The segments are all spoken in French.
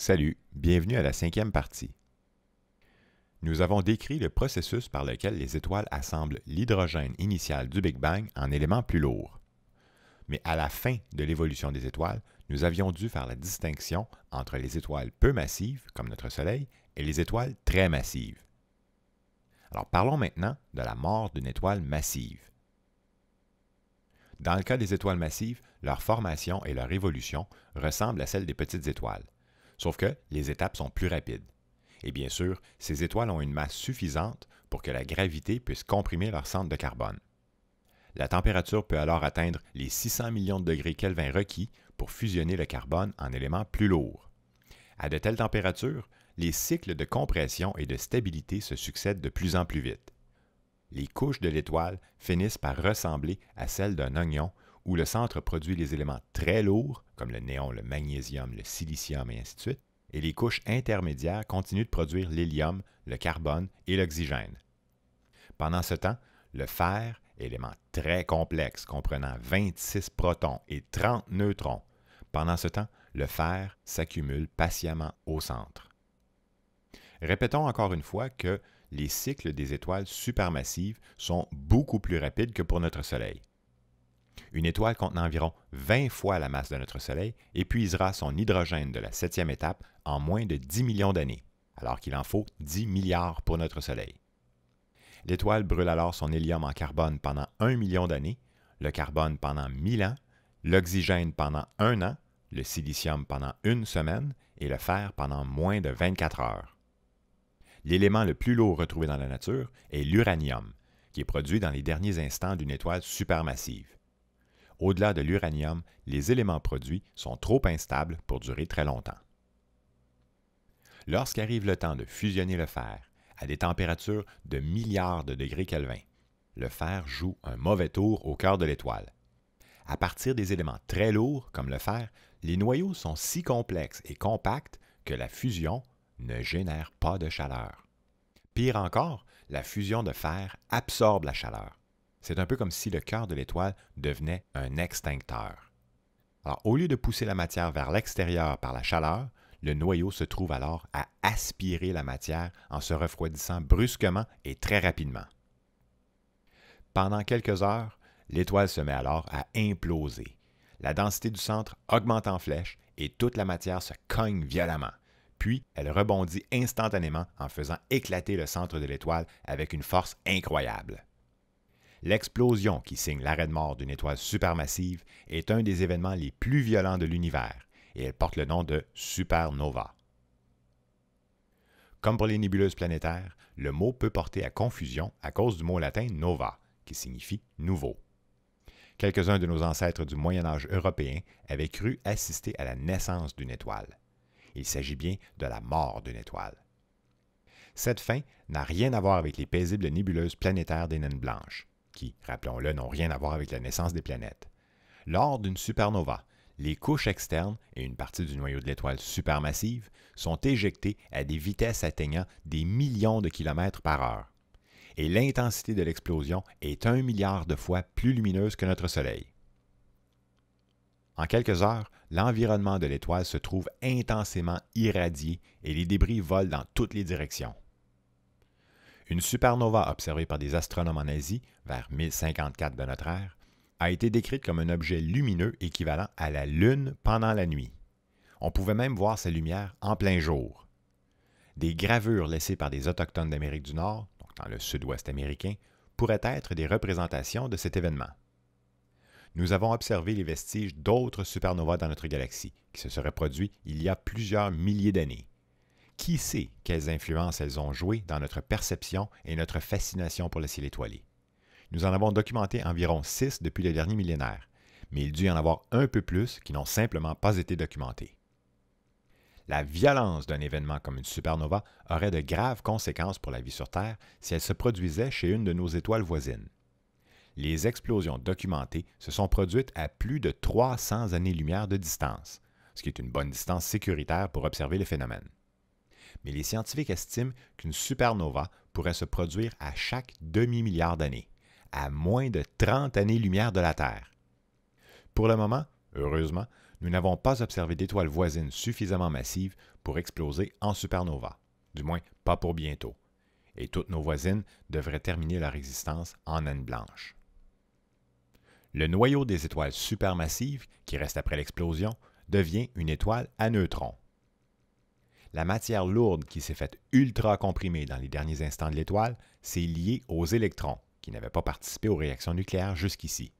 Salut, bienvenue à la 5e partie. Nous avons décrit le processus par lequel les étoiles assemblent l'hydrogène initial du Big Bang en éléments plus lourds. Mais à la fin de l'évolution des étoiles, nous avions dû faire la distinction entre les étoiles peu massives, comme notre Soleil, et les étoiles très massives. Alors parlons maintenant de la mort d'une étoile massive. Dans le cas des étoiles massives, leur formation et leur évolution ressemblent à celles des petites étoiles, sauf que les étapes sont plus rapides. Et bien sûr, ces étoiles ont une masse suffisante pour que la gravité puisse comprimer leur centre de carbone. La température peut alors atteindre les 600 millions de degrés Kelvin requis pour fusionner le carbone en éléments plus lourds. À de telles températures, les cycles de compression et de stabilité se succèdent de plus en plus vite. Les couches de l'étoile finissent par ressembler à celles d'un oignon où le centre produit les éléments très lourds, comme le néon, le magnésium, le silicium et ainsi de suite, et les couches intermédiaires continuent de produire l'hélium, le carbone et l'oxygène. Pendant ce temps, le fer, élément très complexe comprenant 26 protons et 30 neutrons, pendant ce temps, le fer s'accumule patiemment au centre. Répétons encore une fois que les cycles des étoiles supermassives sont beaucoup plus rapides que pour notre Soleil. Une étoile contenant environ 20 fois la masse de notre Soleil épuisera son hydrogène de la 7e étape en moins de 10 millions d'années, alors qu'il en faut 10 milliards pour notre Soleil. L'étoile brûle alors son hélium en carbone pendant 1 million d'années, le carbone pendant 1000 ans, l'oxygène pendant 1 an, le silicium pendant 1 semaine et le fer pendant moins de 24 heures. L'élément le plus lourd retrouvé dans la nature est l'uranium, qui est produit dans les derniers instants d'une étoile supermassive. Au-delà de l'uranium, les éléments produits sont trop instables pour durer très longtemps. Lorsqu'arrive le temps de fusionner le fer à des températures de milliards de degrés Kelvin, le fer joue un mauvais tour au cœur de l'étoile. À partir des éléments très lourds, comme le fer, les noyaux sont si complexes et compacts que la fusion ne génère pas de chaleur. Pire encore, la fusion de fer absorbe la chaleur. C'est un peu comme si le cœur de l'étoile devenait un extincteur. Alors, au lieu de pousser la matière vers l'extérieur par la chaleur, le noyau se trouve alors à aspirer la matière en se refroidissant brusquement et très rapidement. Pendant quelques heures, l'étoile se met alors à imploser. La densité du centre augmente en flèche et toute la matière se cogne violemment. Puis, elle rebondit instantanément en faisant éclater le centre de l'étoile avec une force incroyable. L'explosion qui signe l'arrêt de mort d'une étoile supermassive est un des événements les plus violents de l'univers et elle porte le nom de supernova. Comme pour les nébuleuses planétaires, le mot peut porter à confusion à cause du mot latin nova, qui signifie nouveau. Quelques-uns de nos ancêtres du Moyen Âge européen avaient cru assister à la naissance d'une étoile. Il s'agit bien de la mort d'une étoile. Cette fin n'a rien à voir avec les paisibles nébuleuses planétaires des naines blanches, qui, rappelons-le, n'ont rien à voir avec la naissance des planètes. Lors d'une supernova, les couches externes et une partie du noyau de l'étoile supermassive sont éjectées à des vitesses atteignant des millions de kilomètres par heure. Et l'intensité de l'explosion est 1 milliard de fois plus lumineuse que notre Soleil. En quelques heures, l'environnement de l'étoile se trouve intensément irradié et les débris volent dans toutes les directions. Une supernova observée par des astronomes en Asie, vers 1054 de notre ère, a été décrite comme un objet lumineux équivalent à la Lune pendant la nuit. On pouvait même voir sa lumière en plein jour. Des gravures laissées par des Autochtones d'Amérique du Nord, donc dans le sud-ouest américain, pourraient être des représentations de cet événement. Nous avons observé les vestiges d'autres supernovas dans notre galaxie, qui se seraient produits il y a plusieurs milliers d'années. Qui sait quelles influences elles ont joué dans notre perception et notre fascination pour le ciel étoilé? Nous en avons documenté environ 6 depuis le dernier millénaire, mais il dut y en avoir un peu plus qui n'ont simplement pas été documentés. La violence d'un événement comme une supernova aurait de graves conséquences pour la vie sur Terre si elle se produisait chez une de nos étoiles voisines. Les explosions documentées se sont produites à plus de 300 années-lumière de distance, ce qui est une bonne distance sécuritaire pour observer le phénomène. Mais les scientifiques estiment qu'une supernova pourrait se produire à chaque demi-milliard d'années, à moins de 30 années-lumière de la Terre. Pour le moment, heureusement, nous n'avons pas observé d'étoiles voisines suffisamment massives pour exploser en supernova, du moins pas pour bientôt, et toutes nos voisines devraient terminer leur existence en naine blanche. Le noyau des étoiles supermassives, qui reste après l'explosion, devient une étoile à neutrons. La matière lourde qui s'est faite ultra comprimée dans les derniers instants de l'étoile s'est liée aux électrons, qui n'avaient pas participé aux réactions nucléaires jusqu'ici.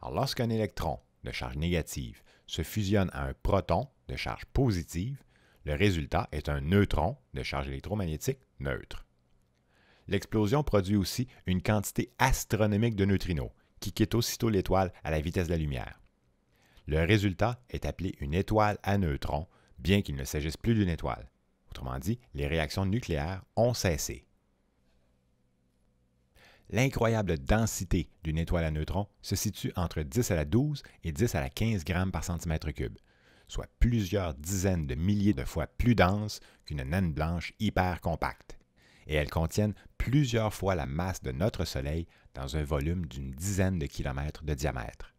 Alors, lorsqu'un électron de charge négative se fusionne à un proton de charge positive, le résultat est un neutron de charge électromagnétique neutre. L'explosion produit aussi une quantité astronomique de neutrinos, qui quittent aussitôt l'étoile à la vitesse de la lumière. Le résultat est appelé une étoile à neutrons, bien qu'il ne s'agisse plus d'une étoile. Autrement dit, les réactions nucléaires ont cessé. L'incroyable densité d'une étoile à neutrons se situe entre 10 à la 12 et 10 à la 15 grammes par centimètre cube, soit plusieurs dizaines de milliers de fois plus dense qu'une naine blanche hyper compacte, et elles contiennent plusieurs fois la masse de notre Soleil dans un volume d'une dizaine de kilomètres de diamètre.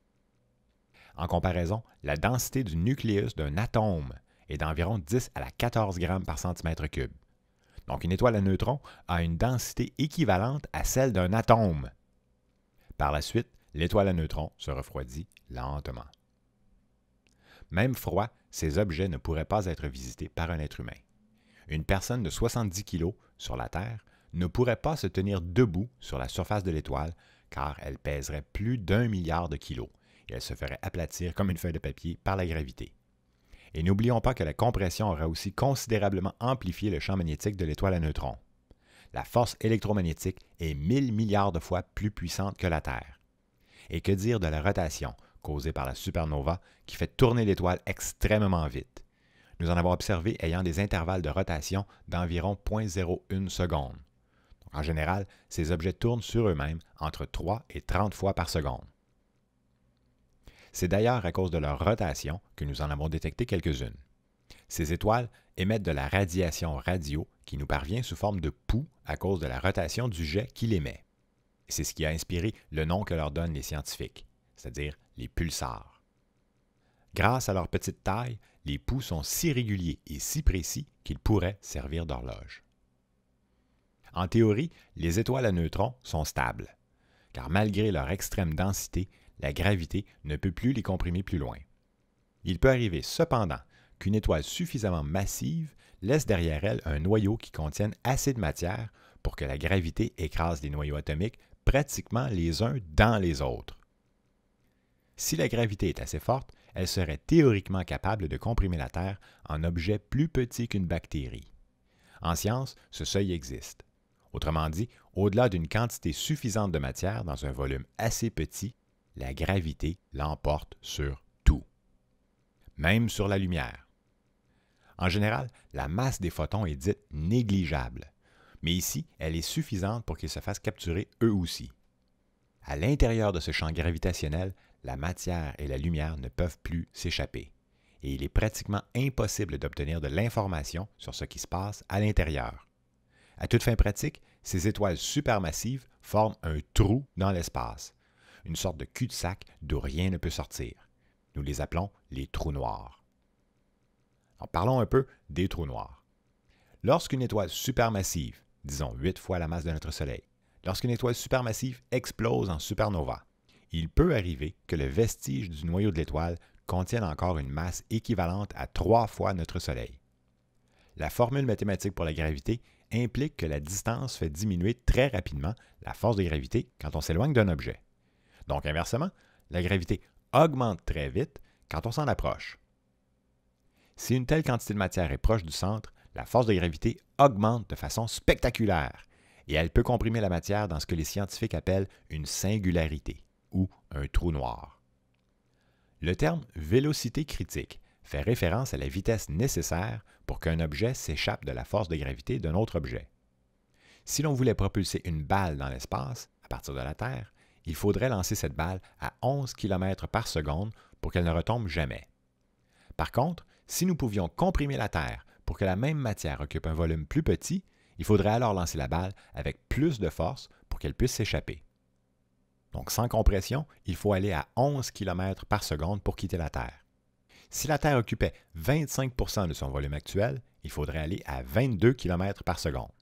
En comparaison, la densité du nucléus d'un atome est d'environ 10 à la 14 grammes par centimètre cube. Donc une étoile à neutrons a une densité équivalente à celle d'un atome. Par la suite, l'étoile à neutrons se refroidit lentement. Même froid, ces objets ne pourraient pas être visités par un être humain. Une personne de 70 kg sur la Terre ne pourrait pas se tenir debout sur la surface de l'étoile car elle pèserait plus d'1 milliard de kilos et elle se ferait aplatir comme une feuille de papier par la gravité. Et n'oublions pas que la compression aura aussi considérablement amplifié le champ magnétique de l'étoile à neutrons. La force électromagnétique est 1000 milliards de fois plus puissante que la Terre. Et que dire de la rotation causée par la supernova qui fait tourner l'étoile extrêmement vite? Nous en avons observé ayant des intervalles de rotation d'environ 0,01 seconde. En général, ces objets tournent sur eux-mêmes entre 3 et 30 fois par seconde. C'est d'ailleurs à cause de leur rotation que nous en avons détecté quelques-unes. Ces étoiles émettent de la radiation radio qui nous parvient sous forme de pouls à cause de la rotation du jet qu'il émet. C'est ce qui a inspiré le nom que leur donnent les scientifiques, c'est-à-dire les pulsars. Grâce à leur petite taille, les pouls sont si réguliers et si précis qu'ils pourraient servir d'horloge. En théorie, les étoiles à neutrons sont stables, car malgré leur extrême densité, la gravité ne peut plus les comprimer plus loin. Il peut arriver cependant qu'une étoile suffisamment massive laisse derrière elle un noyau qui contienne assez de matière pour que la gravité écrase les noyaux atomiques pratiquement les uns dans les autres. Si la gravité est assez forte, elle serait théoriquement capable de comprimer la Terre en objets plus petits qu'une bactérie. En science, ce seuil existe. Autrement dit, au-delà d'une quantité suffisante de matière dans un volume assez petit, la gravité l'emporte sur tout, même sur la lumière. En général, la masse des photons est dite négligeable, mais ici, elle est suffisante pour qu'ils se fassent capturer eux aussi. À l'intérieur de ce champ gravitationnel, la matière et la lumière ne peuvent plus s'échapper, et il est pratiquement impossible d'obtenir de l'information sur ce qui se passe à l'intérieur. À toute fin pratique, ces étoiles supermassives forment un trou dans l'espace, une sorte de cul-de-sac d'où rien ne peut sortir. Nous les appelons les trous noirs. Alors, parlons un peu des trous noirs. Lorsqu'une étoile supermassive, disons 8 fois la masse de notre Soleil, lorsqu'une étoile supermassive explose en supernova, il peut arriver que le vestige du noyau de l'étoile contienne encore une masse équivalente à 3 fois notre Soleil. La formule mathématique pour la gravité implique que la distance fait diminuer très rapidement la force de gravité quand on s'éloigne d'un objet. Donc, inversement, la gravité augmente très vite quand on s'en approche. Si une telle quantité de matière est proche du centre, la force de gravité augmente de façon spectaculaire et elle peut comprimer la matière dans ce que les scientifiques appellent une singularité ou un trou noir. Le terme « vélocité critique » fait référence à la vitesse nécessaire pour qu'un objet s'échappe de la force de gravité d'un autre objet. Si l'on voulait propulser une balle dans l'espace, à partir de la Terre, il faudrait lancer cette balle à 11 km par seconde pour qu'elle ne retombe jamais. Par contre, si nous pouvions comprimer la Terre pour que la même matière occupe un volume plus petit, il faudrait alors lancer la balle avec plus de force pour qu'elle puisse s'échapper. Donc sans compression, il faut aller à 11 km par seconde pour quitter la Terre. Si la Terre occupait 25 % de son volume actuel, il faudrait aller à 22 km par seconde.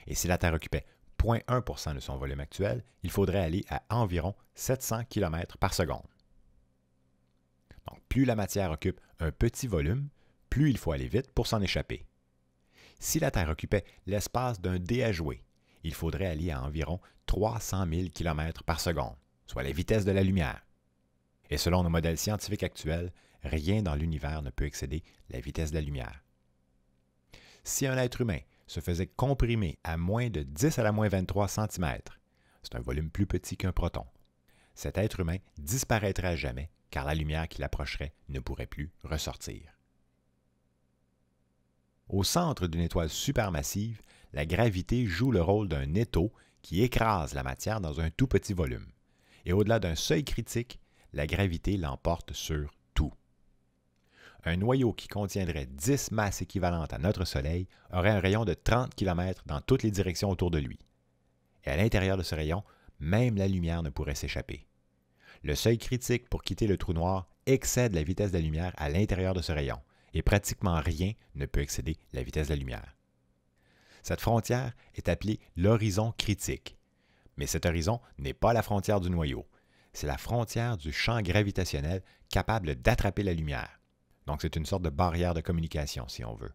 Et si la Terre occupait 0,1 % de son volume actuel, il faudrait aller à environ 700 km par seconde. Donc, plus la matière occupe un petit volume, plus il faut aller vite pour s'en échapper. Si la Terre occupait l'espace d'un dé à jouer, il faudrait aller à environ 300 000 km par seconde, soit la vitesse de la lumière. Et selon nos modèles scientifiques actuels, rien dans l'univers ne peut excéder la vitesse de la lumière. Si un être humain se faisait comprimer à moins de 10 à la moins 23 cm, c'est un volume plus petit qu'un proton, cet être humain disparaîtrait à jamais car la lumière qui l'approcherait ne pourrait plus ressortir. Au centre d'une étoile supermassive, la gravité joue le rôle d'un étau qui écrase la matière dans un tout petit volume. Et au-delà d'un seuil critique, la gravité l'emporte sur tout. Un noyau qui contiendrait 10 masses équivalentes à notre Soleil aurait un rayon de 30 km dans toutes les directions autour de lui. Et à l'intérieur de ce rayon, même la lumière ne pourrait s'échapper. Le seuil critique pour quitter le trou noir excède la vitesse de la lumière à l'intérieur de ce rayon, et pratiquement rien ne peut excéder la vitesse de la lumière. Cette frontière est appelée l'horizon critique. Mais cet horizon n'est pas la frontière du noyau. C'est la frontière du champ gravitationnel capable d'attraper la lumière. Donc c'est une sorte de barrière de communication, si on veut.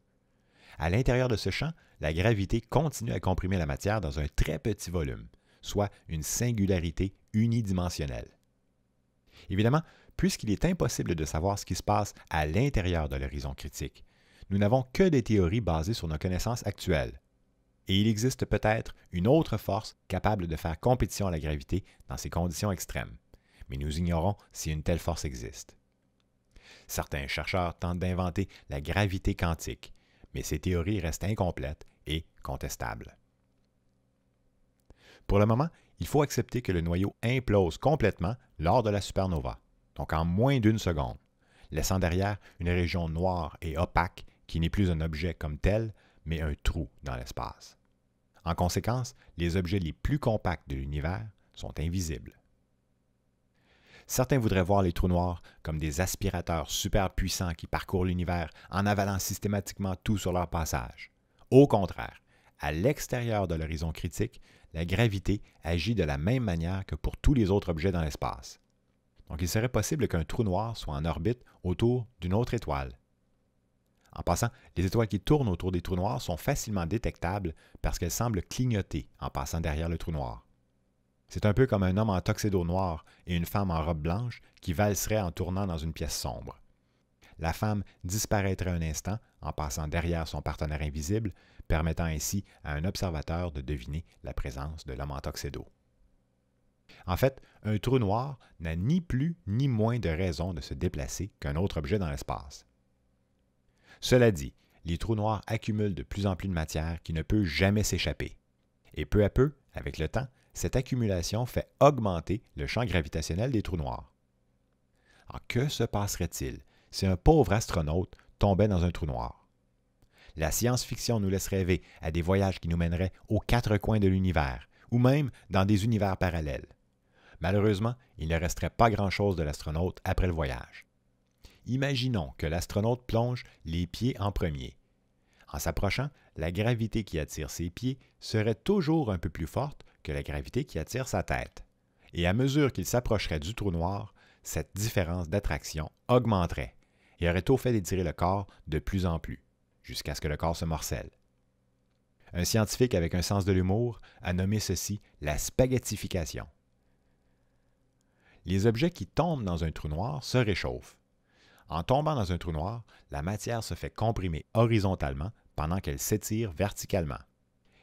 À l'intérieur de ce champ, la gravité continue à comprimer la matière dans un très petit volume, soit une singularité unidimensionnelle. Évidemment, puisqu'il est impossible de savoir ce qui se passe à l'intérieur de l'horizon critique, nous n'avons que des théories basées sur nos connaissances actuelles. Et il existe peut-être une autre force capable de faire compétition à la gravité dans ces conditions extrêmes, mais nous ignorons si une telle force existe. Certains chercheurs tentent d'inventer la gravité quantique, mais ces théories restent incomplètes et contestables. Pour le moment, il faut accepter que le noyau implose complètement lors de la supernova, donc en moins d'une seconde, laissant derrière une région noire et opaque qui n'est plus un objet comme tel, mais un trou dans l'espace. En conséquence, les objets les plus compacts de l'univers sont invisibles. Certains voudraient voir les trous noirs comme des aspirateurs super puissants qui parcourent l'univers en avalant systématiquement tout sur leur passage. Au contraire, à l'extérieur de l'horizon critique, la gravité agit de la même manière que pour tous les autres objets dans l'espace. Donc il serait possible qu'un trou noir soit en orbite autour d'une autre étoile. En passant, les étoiles qui tournent autour des trous noirs sont facilement détectables parce qu'elles semblent clignoter en passant derrière le trou noir. C'est un peu comme un homme en tuxedo noir et une femme en robe blanche qui valseraient en tournant dans une pièce sombre. La femme disparaîtrait un instant en passant derrière son partenaire invisible, permettant ainsi à un observateur de deviner la présence de l'homme en tuxedo. En fait, un trou noir n'a ni plus ni moins de raison de se déplacer qu'un autre objet dans l'espace. Cela dit, les trous noirs accumulent de plus en plus de matière qui ne peut jamais s'échapper. Et peu à peu, avec le temps, cette accumulation fait augmenter le champ gravitationnel des trous noirs. Alors, que se passerait-il si un pauvre astronaute tombait dans un trou noir? La science-fiction nous laisse rêver à des voyages qui nous mèneraient aux quatre coins de l'univers, ou même dans des univers parallèles. Malheureusement, il ne resterait pas grand-chose de l'astronaute après le voyage. Imaginons que l'astronaute plonge les pieds en premier. En s'approchant, la gravité qui attire ses pieds serait toujours un peu plus forte que la gravité qui attire sa tête. Et à mesure qu'il s'approcherait du trou noir, cette différence d'attraction augmenterait et aurait au fait d'étirer le corps de plus en plus, jusqu'à ce que le corps se morcelle. Un scientifique avec un sens de l'humour a nommé ceci la spaghettification. Les objets qui tombent dans un trou noir se réchauffent. En tombant dans un trou noir, la matière se fait comprimer horizontalement pendant qu'elle s'étire verticalement.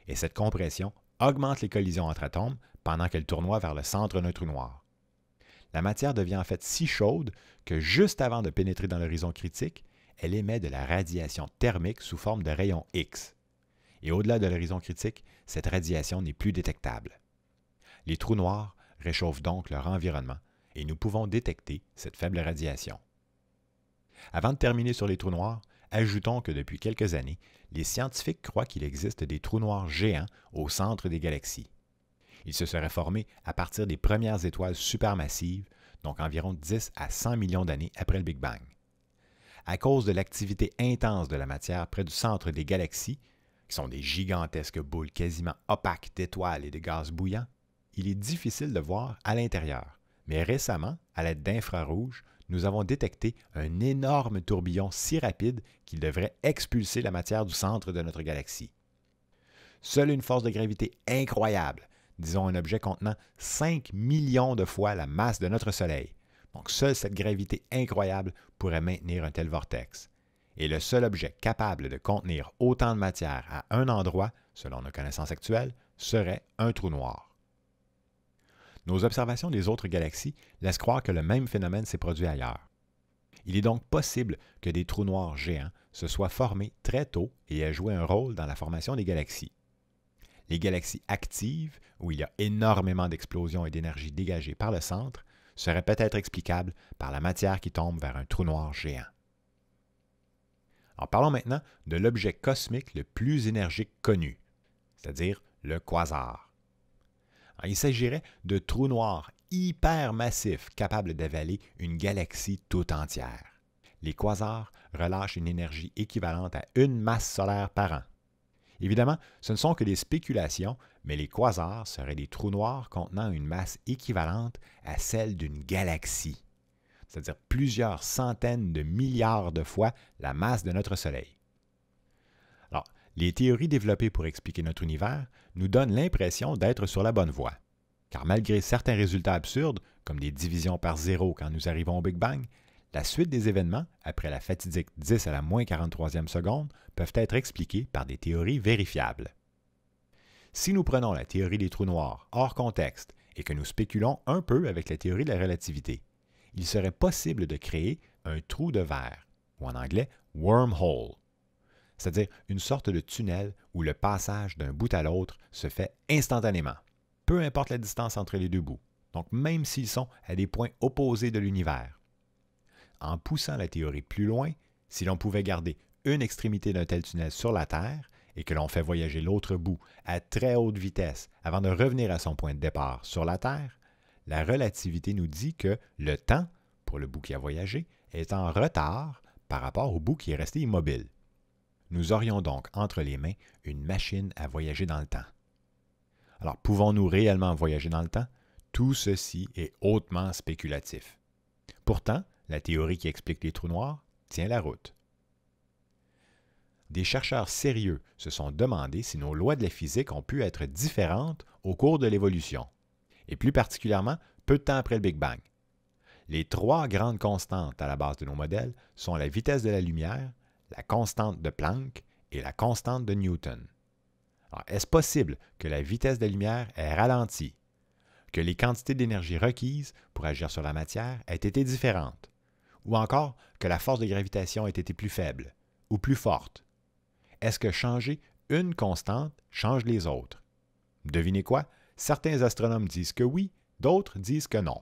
Et cette compression augmente les collisions entre atomes pendant qu'elle tournoie vers le centre d'un trou noir. La matière devient en fait si chaude que juste avant de pénétrer dans l'horizon critique, elle émet de la radiation thermique sous forme de rayons X. Et au-delà de l'horizon critique, cette radiation n'est plus détectable. Les trous noirs réchauffent donc leur environnement et nous pouvons détecter cette faible radiation. Avant de terminer sur les trous noirs, ajoutons que depuis quelques années, les scientifiques croient qu'il existe des trous noirs géants au centre des galaxies. Ils se seraient formés à partir des premières étoiles supermassives, donc environ 10 à 100 millions d'années après le Big Bang. à cause de l'activité intense de la matière près du centre des galaxies, qui sont des gigantesques boules quasiment opaques d'étoiles et de gaz bouillants, il est difficile de voir à l'intérieur. Mais récemment, à l'aide d'infrarouges, nous avons détecté un énorme tourbillon si rapide qu'il devrait expulser la matière du centre de notre galaxie. Seule une force de gravité incroyable, disons un objet contenant 5 millions de fois la masse de notre Soleil. Donc seule cette gravité incroyable pourrait maintenir un tel vortex. Et le seul objet capable de contenir autant de matière à un endroit, selon nos connaissances actuelles, serait un trou noir. Nos observations des autres galaxies laissent croire que le même phénomène s'est produit ailleurs. Il est donc possible que des trous noirs géants se soient formés très tôt et aient joué un rôle dans la formation des galaxies. Les galaxies actives, où il y a énormément d'explosions et d'énergie dégagées par le centre, seraient peut-être explicables par la matière qui tombe vers un trou noir géant. Alors parlons maintenant de l'objet cosmique le plus énergique connu, c'est-à-dire le quasar. Alors, il s'agirait de trous noirs hypermassifs capables d'avaler une galaxie tout entière. Les quasars relâchent une énergie équivalente à une masse solaire par an. Évidemment, ce ne sont que des spéculations, mais les quasars seraient des trous noirs contenant une masse équivalente à celle d'une galaxie, c'est-à-dire plusieurs centaines de milliards de fois la masse de notre Soleil. Alors, les théories développées pour expliquer notre univers nous donnent l'impression d'être sur la bonne voie, car malgré certains résultats absurdes, comme des divisions par zéro quand nous arrivons au Big Bang, la suite des événements, après la fatidique 10 à la moins 43e seconde, peuvent être expliquées par des théories vérifiables. Si nous prenons la théorie des trous noirs hors contexte et que nous spéculons un peu avec la théorie de la relativité, il serait possible de créer un trou de verre, ou en anglais wormhole, c'est-à-dire une sorte de tunnel où le passage d'un bout à l'autre se fait instantanément, peu importe la distance entre les deux bouts, donc même s'ils sont à des points opposés de l'univers. En poussant la théorie plus loin, si l'on pouvait garder une extrémité d'un tel tunnel sur la Terre et que l'on fait voyager l'autre bout à très haute vitesse avant de revenir à son point de départ sur la Terre, la relativité nous dit que le temps, pour le bout qui a voyagé, est en retard par rapport au bout qui est resté immobile. Nous aurions donc entre les mains une machine à voyager dans le temps. Alors, pouvons-nous réellement voyager dans le temps? Tout ceci est hautement spéculatif. Pourtant, la théorie qui explique les trous noirs tient la route. Des chercheurs sérieux se sont demandé si nos lois de la physique ont pu être différentes au cours de l'évolution, et plus particulièrement peu de temps après le Big Bang. Les trois grandes constantes à la base de nos modèles sont la vitesse de la lumière, la constante de Planck et la constante de Newton. Alors, est-ce possible que la vitesse de la lumière ait ralenti, que les quantités d'énergie requises pour agir sur la matière aient été différentes, ou encore que la force de gravitation ait été plus faible ou plus forte? Est-ce que changer une constante change les autres? Devinez quoi? Certains astronomes disent que oui, d'autres disent que non.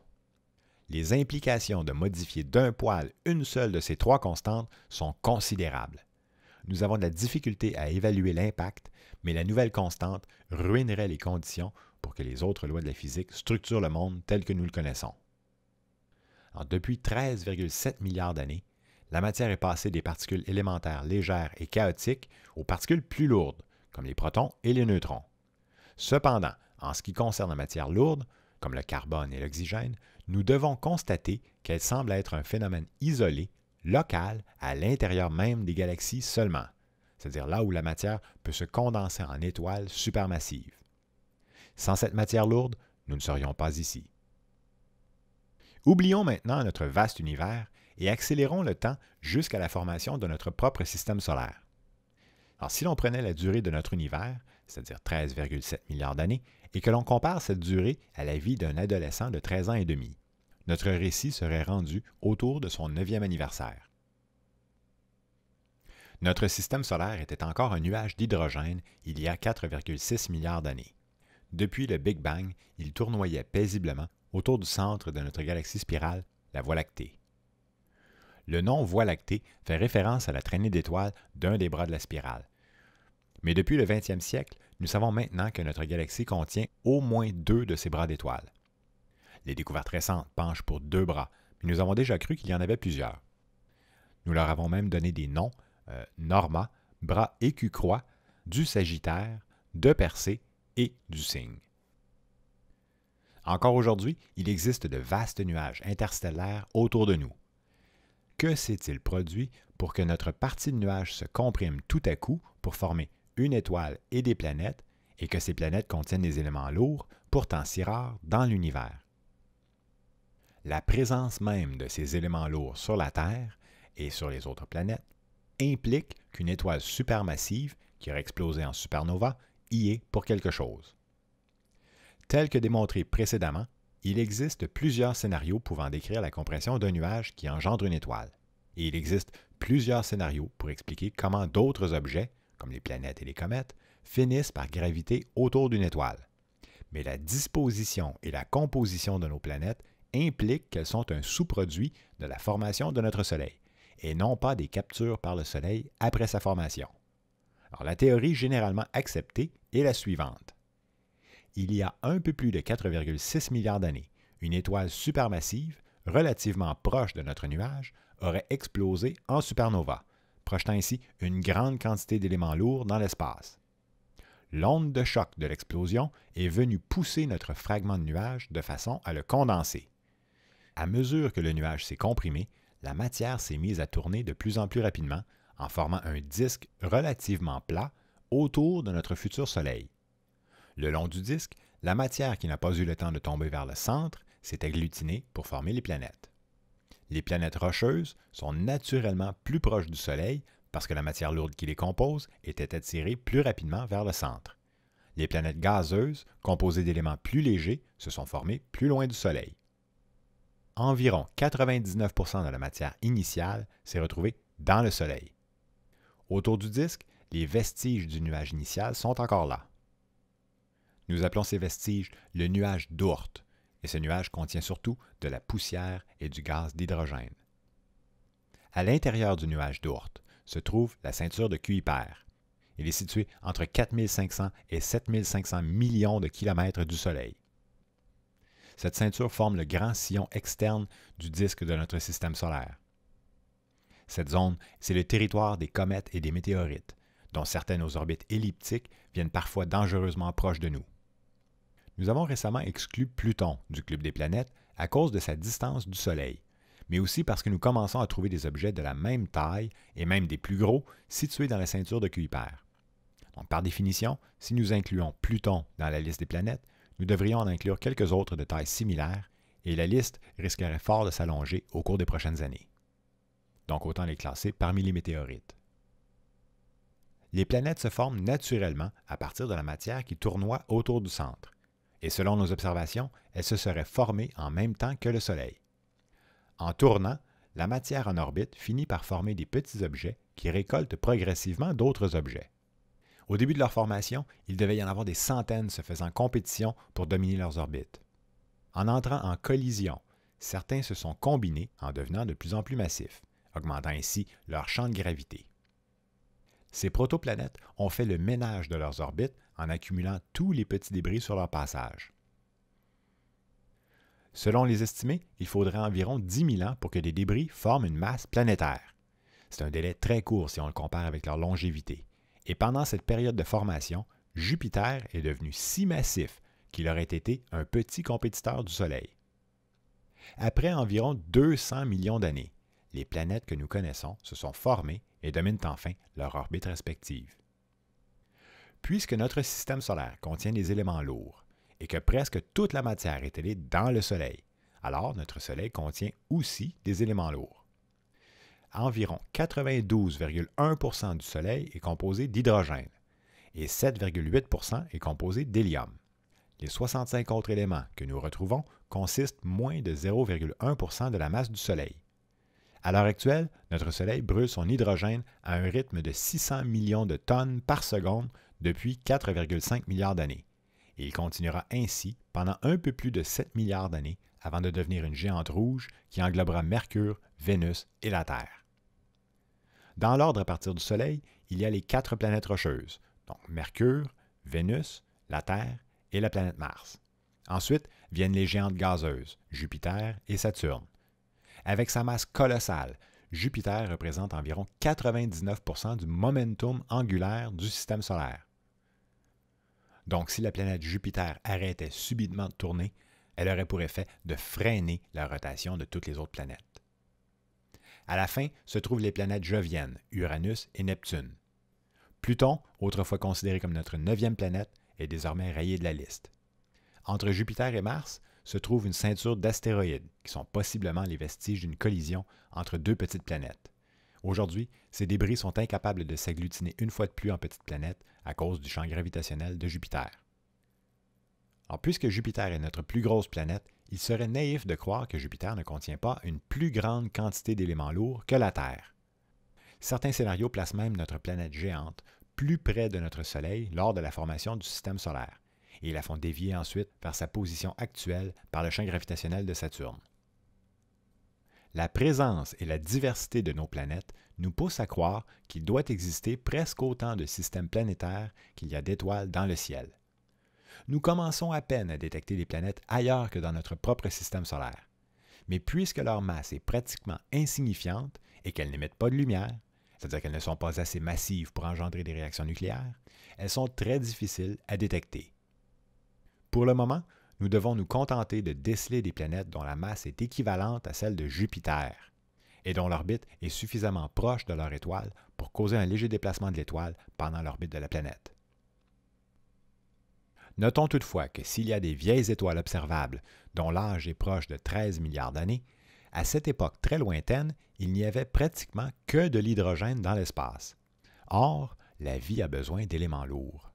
Les implications de modifier d'un poil une seule de ces trois constantes sont considérables. Nous avons de la difficulté à évaluer l'impact, mais la nouvelle constante ruinerait les conditions pour que les autres lois de la physique structurent le monde tel que nous le connaissons. Alors, depuis 13,7 milliards d'années, la matière est passée des particules élémentaires légères et chaotiques aux particules plus lourdes, comme les protons et les neutrons. Cependant, en ce qui concerne la matière lourde, comme le carbone et l'oxygène, nous devons constater qu'elle semble être un phénomène isolé, local, à l'intérieur même des galaxies seulement, c'est-à-dire là où la matière peut se condenser en étoiles supermassives. Sans cette matière lourde, nous ne serions pas ici. Oublions maintenant notre vaste univers et accélérons le temps jusqu'à la formation de notre propre système solaire. Alors, si l'on prenait la durée de notre univers, c'est-à-dire 13,7 milliards d'années, et que l'on compare cette durée à la vie d'un adolescent de 13 ans et demi, notre récit serait rendu autour de son 9e anniversaire. Notre système solaire était encore un nuage d'hydrogène il y a 4,6 milliards d'années. Depuis le Big Bang, il tournoyait paisiblement autour du centre de notre galaxie spirale, la Voie lactée. Le nom Voie lactée fait référence à la traînée d'étoiles d'un des bras de la spirale. Mais depuis le 20e siècle, nous savons maintenant que notre galaxie contient au moins 2 de ces bras d'étoiles. Les découvertes récentes penchent pour 2 bras, mais nous avons déjà cru qu'il y en avait plusieurs. Nous leur avons même donné des noms, Norma, bras écu-croix, du Sagittaire, de Persée et du Cygne. Encore aujourd'hui, il existe de vastes nuages interstellaires autour de nous. Que s'est-il produit pour que notre partie de nuage se comprime tout à coup pour former une étoile et des planètes, et que ces planètes contiennent des éléments lourds, pourtant si rares dans l'univers? La présence même de ces éléments lourds sur la Terre et sur les autres planètes implique qu'une étoile supermassive, qui aurait explosé en supernova, y est pour quelque chose. Tel que démontré précédemment, il existe plusieurs scénarios pouvant décrire la compression d'un nuage qui engendre une étoile, et il existe plusieurs scénarios pour expliquer comment d'autres objets, comme les planètes et les comètes, finissent par graviter autour d'une étoile. Mais la disposition et la composition de nos planètes impliquent qu'elles sont un sous-produit de la formation de notre Soleil, et non pas des captures par le Soleil après sa formation. Alors, la théorie généralement acceptée est la suivante. Il y a un peu plus de 4,6 milliards d'années, une étoile supermassive, relativement proche de notre nuage, aurait explosé en supernova, projetant ainsi une grande quantité d'éléments lourds dans l'espace. L'onde de choc de l'explosion est venue pousser notre fragment de nuage de façon à le condenser. À mesure que le nuage s'est comprimé, la matière s'est mise à tourner de plus en plus rapidement en formant un disque relativement plat autour de notre futur Soleil. Le long du disque, la matière qui n'a pas eu le temps de tomber vers le centre s'est agglutinée pour former les planètes. Les planètes rocheuses sont naturellement plus proches du Soleil parce que la matière lourde qui les compose était attirée plus rapidement vers le centre. Les planètes gazeuses, composées d'éléments plus légers, se sont formées plus loin du Soleil. Environ 99% de la matière initiale s'est retrouvée dans le Soleil. Autour du disque, les vestiges du nuage initial sont encore là. Nous appelons ces vestiges le nuage d'Oort, et ce nuage contient surtout de la poussière et du gaz d'hydrogène. À l'intérieur du nuage d'Oort se trouve la ceinture de Kuiper. Il est situé entre 4500 et 7500 millions de kilomètres du Soleil. Cette ceinture forme le grand sillon externe du disque de notre système solaire. Cette zone, c'est le territoire des comètes et des météorites, dont certaines aux orbites elliptiques viennent parfois dangereusement proches de nous. Nous avons récemment exclu Pluton du club des planètes à cause de sa distance du Soleil, mais aussi parce que nous commençons à trouver des objets de la même taille et même des plus gros situés dans la ceinture de Kuiper. Donc, par définition, si nous incluons Pluton dans la liste des planètes, nous devrions en inclure quelques autres de taille similaire et la liste risquerait fort de s'allonger au cours des prochaines années. Donc, autant les classer parmi les météorites. Les planètes se forment naturellement à partir de la matière qui tournoie autour du centre. Et selon nos observations, elles se seraient formées en même temps que le Soleil. En tournant, la matière en orbite finit par former des petits objets qui récoltent progressivement d'autres objets. Au début de leur formation, il devait y en avoir des centaines se faisant compétition pour dominer leurs orbites. En entrant en collision, certains se sont combinés en devenant de plus en plus massifs, augmentant ainsi leur champ de gravité. Ces protoplanètes ont fait le ménage de leurs orbites en accumulant tous les petits débris sur leur passage. Selon les estimés, il faudrait environ 10 000 ans pour que des débris forment une masse planétaire. C'est un délai très court si on le compare avec leur longévité. Et pendant cette période de formation, Jupiter est devenu si massif qu'il aurait été un petit compétiteur du Soleil. Après environ 200 millions d'années, les planètes que nous connaissons se sont formées et dominent enfin leur orbite respective. Puisque notre système solaire contient des éléments lourds et que presque toute la matière est allée dans le Soleil, alors notre Soleil contient aussi des éléments lourds. Environ 92,1% du Soleil est composé d'hydrogène et 7,8% est composé d'hélium. Les 65 autres éléments que nous retrouvons consistent moins de 0,1% de la masse du Soleil. À l'heure actuelle, notre Soleil brûle son hydrogène à un rythme de 600 millions de tonnes par seconde depuis 4,5 milliards d'années. Et il continuera ainsi pendant un peu plus de 7 milliards d'années avant de devenir une géante rouge qui englobera Mercure, Vénus et la Terre. Dans l'ordre à partir du Soleil, il y a les 4 planètes rocheuses, donc Mercure, Vénus, la Terre et la planète Mars. Ensuite viennent les géantes gazeuses, Jupiter et Saturne. Avec sa masse colossale, Jupiter représente environ 99% du momentum angulaire du système solaire. Donc, si la planète Jupiter arrêtait subitement de tourner, elle aurait pour effet de freiner la rotation de toutes les autres planètes. À la fin se trouvent les planètes joviennes, Uranus et Neptune. Pluton, autrefois considéré comme notre 9e planète, est désormais rayé de la liste. Entre Jupiter et Mars se trouve une ceinture d'astéroïdes, qui sont possiblement les vestiges d'une collision entre deux petites planètes. Aujourd'hui, ces débris sont incapables de s'agglutiner une fois de plus en petites planètes à cause du champ gravitationnel de Jupiter. Alors, puisque Jupiter est notre plus grosse planète, il serait naïf de croire que Jupiter ne contient pas une plus grande quantité d'éléments lourds que la Terre. Certains scénarios placent même notre planète géante plus près de notre Soleil lors de la formation du système solaire, et la font dévier ensuite vers sa position actuelle par le champ gravitationnel de Saturne. La présence et la diversité de nos planètes nous poussent à croire qu'il doit exister presque autant de systèmes planétaires qu'il y a d'étoiles dans le ciel. Nous commençons à peine à détecter des planètes ailleurs que dans notre propre système solaire. Mais puisque leur masse est pratiquement insignifiante et qu'elles n'émettent pas de lumière, c'est-à-dire qu'elles ne sont pas assez massives pour engendrer des réactions nucléaires, elles sont très difficiles à détecter. Pour le moment, nous devons nous contenter de déceler des planètes dont la masse est équivalente à celle de Jupiter et dont l'orbite est suffisamment proche de leur étoile pour causer un léger déplacement de l'étoile pendant l'orbite de la planète. Notons toutefois que s'il y a des vieilles étoiles observables dont l'âge est proche de 13 milliards d'années, à cette époque très lointaine, il n'y avait pratiquement que de l'hydrogène dans l'espace. Or, la vie a besoin d'éléments lourds.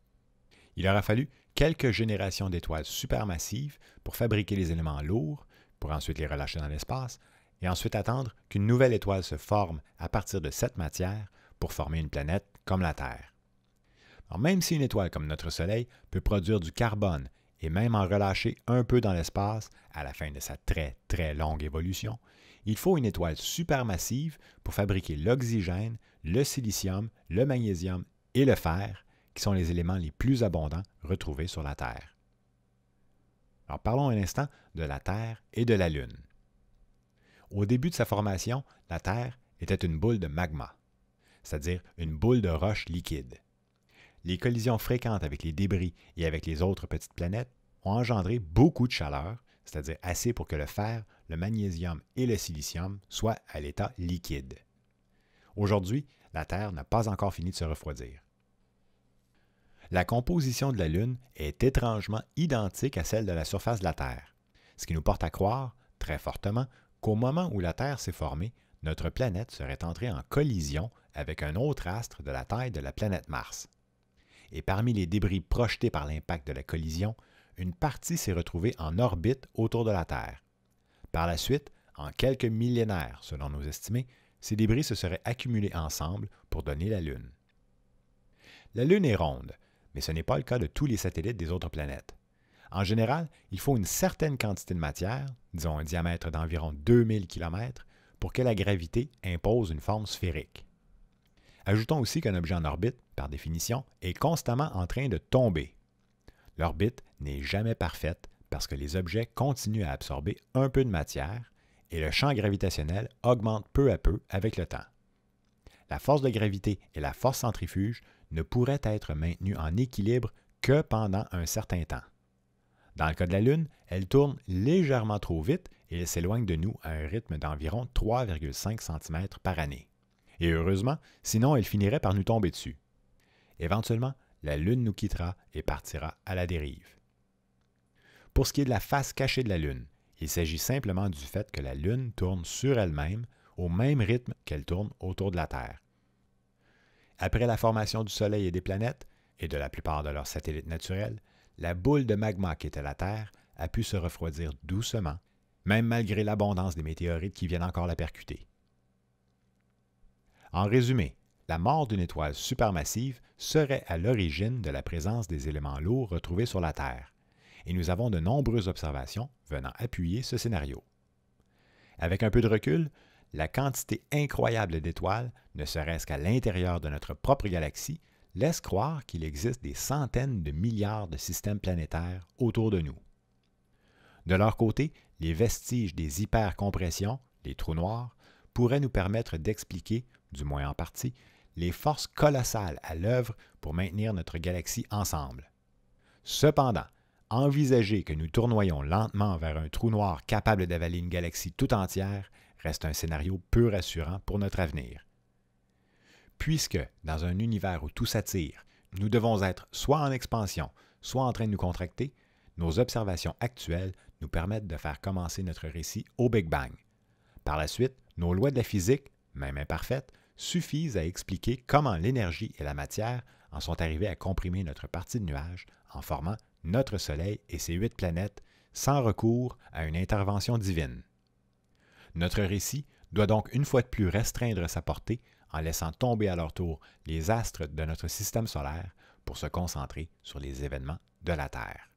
Il aura fallu quelques générations d'étoiles supermassives pour fabriquer les éléments lourds, pour ensuite les relâcher dans l'espace, et ensuite attendre qu'une nouvelle étoile se forme à partir de cette matière pour former une planète comme la Terre. Alors, même si une étoile comme notre Soleil peut produire du carbone et même en relâcher un peu dans l'espace à la fin de sa très très longue évolution, il faut une étoile supermassive pour fabriquer l'oxygène, le silicium, le magnésium et le fer, qui sont les éléments les plus abondants retrouvés sur la Terre. Alors parlons un instant de la Terre et de la Lune. Au début de sa formation, la Terre était une boule de magma, c'est-à-dire une boule de roche liquide. Les collisions fréquentes avec les débris et avec les autres petites planètes ont engendré beaucoup de chaleur, c'est-à-dire assez pour que le fer, le magnésium et le silicium soient à l'état liquide. Aujourd'hui, la Terre n'a pas encore fini de se refroidir. La composition de la Lune est étrangement identique à celle de la surface de la Terre, ce qui nous porte à croire, très fortement, qu'au moment où la Terre s'est formée, notre planète serait entrée en collision avec un autre astre de la taille de la planète Mars. Et parmi les débris projetés par l'impact de la collision, une partie s'est retrouvée en orbite autour de la Terre. Par la suite, en quelques millénaires selon nos estimés, ces débris se seraient accumulés ensemble pour donner la Lune. La Lune est ronde, mais ce n'est pas le cas de tous les satellites des autres planètes. En général, il faut une certaine quantité de matière, disons un diamètre d'environ 2000 km, pour que la gravité impose une forme sphérique. Ajoutons aussi qu'un objet en orbite, par définition, est constamment en train de tomber. L'orbite n'est jamais parfaite parce que les objets continuent à absorber un peu de matière et le champ gravitationnel augmente peu à peu avec le temps. La force de gravité et la force centrifuge ne pourraient être maintenues en équilibre que pendant un certain temps. Dans le cas de la Lune, elle tourne légèrement trop vite et elle s'éloigne de nous à un rythme d'environ 3,5 cm par année. Et heureusement, sinon elle finirait par nous tomber dessus. Éventuellement, la Lune nous quittera et partira à la dérive. Pour ce qui est de la face cachée de la Lune, il s'agit simplement du fait que la Lune tourne sur elle-même au même rythme qu'elle tourne autour de la Terre. Après la formation du Soleil et des planètes, et de la plupart de leurs satellites naturels, la boule de magma qu'était la Terre a pu se refroidir doucement, même malgré l'abondance des météorites qui viennent encore la percuter. En résumé, la mort d'une étoile supermassive serait à l'origine de la présence des éléments lourds retrouvés sur la Terre, et nous avons de nombreuses observations venant appuyer ce scénario. Avec un peu de recul, la quantité incroyable d'étoiles, ne serait-ce qu'à l'intérieur de notre propre galaxie, laisse croire qu'il existe des centaines de milliards de systèmes planétaires autour de nous. De leur côté, les vestiges des hypercompressions, les trous noirs, pourrait nous permettre d'expliquer, du moins en partie, les forces colossales à l'œuvre pour maintenir notre galaxie ensemble. Cependant, envisager que nous tournoyons lentement vers un trou noir capable d'avaler une galaxie tout entière reste un scénario peu rassurant pour notre avenir. Puisque, dans un univers où tout s'attire, nous devons être soit en expansion, soit en train de nous contracter, nos observations actuelles nous permettent de faire commencer notre récit au Big Bang. Par la suite, nos lois de la physique, même imparfaites, suffisent à expliquer comment l'énergie et la matière en sont arrivées à comprimer notre partie de nuage en formant notre Soleil et ses 8 planètes sans recours à une intervention divine. Notre récit doit donc une fois de plus restreindre sa portée en laissant tomber à leur tour les astres de notre système solaire pour se concentrer sur les événements de la Terre.